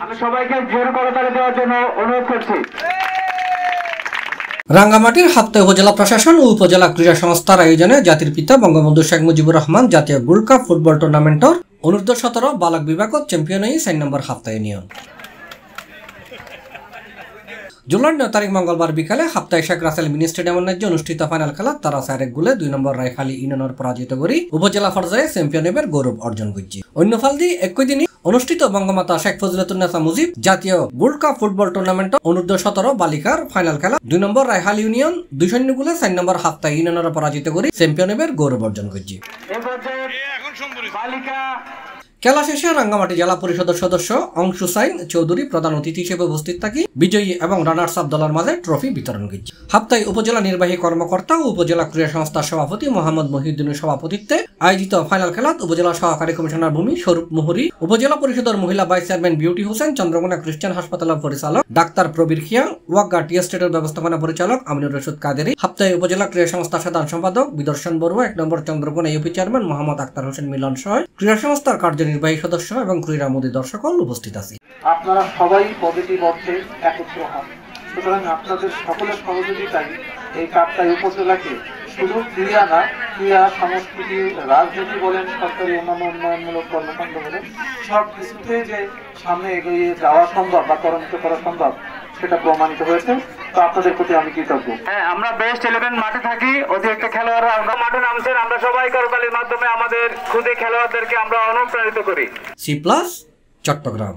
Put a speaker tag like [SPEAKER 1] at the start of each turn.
[SPEAKER 1] আমি সবাইকে জোর করতালি দেওয়ার জন্য অনুরোধ করছি।
[SPEAKER 2] রাঙ্গামাটির হাপ্তা উপজেলা প্রশাসন ও উপজেলা ক্রীড়া সংস্থার আয়োজনে জাতির পিতা বঙ্গবন্ধু শেখ মুজিবুর রহমান জাতীয় গোল্ড কাপ ফুটবল টুর্নামেন্টর অনূর্ধ্ব-17 বালক বিভাগত চ্যাম্পিয়ন হয়ে 4 নম্বর হাপ্তা ইউনিয়ন। জুলাই 9 তারিখ মঙ্গলবার বিকালে হাপ্তায় শেখ রাসেল মিনি স্টেডিয়ামের ন্যায্য অনুষ্ঠিত ফাইনাল খেলা তারা 4-1 গোলে 2 নম্বর রায়খালী ইউনিয়নের পরাজিত করে উপজেলা পর্যায়ে চ্যাম্পিয়নের গৌরব অর্জন করছে। অন্য ফালদি একই দিনই অনুষ্ঠিত বঙ্গমাতা শেখ ফজিলাতুন্নেসা মুজিব জাতীয় গোল্ড কাপ ফুটবল টুর্নামেন্ট অনূর্ধ্ব-17 বালিকার ফাইনাল খেলা 2 নম্বর রায়খালী ইউনিয়ন 2-0 গোলে 4 নম্বর হাপ্তা ইউনিয়নের পরাজিত করে চ্যাম্পিয়নের গৌরব অর্জন করছে। খেলা শেষে রাঙ্গামাটি জেলা পরিষদের সদস্য অংশু সাইন চৌধুরী প্রধান অতিথি হিসেবে উপস্থিত থাকি বিজয়ী এবং রানার্স আপ দলের মাঝে ট্রফি বিতরণ করছে। হাপ্তায় উপজেলা নির্বাহী কর্মকর্তা ও উপজেলা ক্রীড়া সংস্থার সভাপতি মোহাম্মদ মহিউদ্দিনের সভাপতিত্বে আয়োজিত ফাইনাল খেলাত উপজেলা সহকারী কমিশনার ভূমি স্বরূপ মুহুরী, উপজেলা পরিষদের মহিলা vice chairman beauty Hossain, Chandrakona খ্রিস্টান হাসপাতালের পরিচালক ডাক্তার প্রবীর খিয়া, ওয়াগা টি এস্টেটের ব্যবস্থাপনা পরিচালক আমিনুর রশিদ কাদেরী, হাপ্তায় উপজেলা ক্রীড়া সংস্থার সাধারণ সম্পাদক বিদর্শন বড়ুয়া, 1 নম্বর চন্দ্রকোনা ইউপি চেয়ারম্যান মোহাম্মদ আক্তার হোসেন মিলন সহ ক্রীড়া সংস্থার কার্যনির্বাহী সদস্য এবং ক্রীড়া মোদী দর্শক উপস্থিত আছে।
[SPEAKER 1] আপনারা সবাই পজিটিভ অর্থে একত্র হন, সুতরাং আপনাদের সকলের সহযোগিতায় এই কাপটাই উপজেলাকে শুধু ক্রীড়া না, ক্রীড়া, সংস্কৃতি, রাজনীতি বলেন, সরকারি অন্যান্য উন্নয়নমূলক কর্মকাণ্ড বলেন, সব কিছুতে যে সামনে এগিয়ে যাওয়া সম্ভব বা ত্বরান্বিত করা সম্ভব সেটা প্রমাণিত হয়েছে। তো আপনাদের প্রতি আমি কৃতজ্ঞ। হ্যাঁ, আমরা বেস্ট 11 মাঠে থাকি, অতিরিক্ত খেলোয়াড়রা মাঠে নামছেন, আমরা সবাই করতালির মাধ্যমে আমাদের খুদে খেলোয়াড়দেরকে আমরা অনুপ্রাণিত করি।
[SPEAKER 2] C+ চট্টগ্রাম।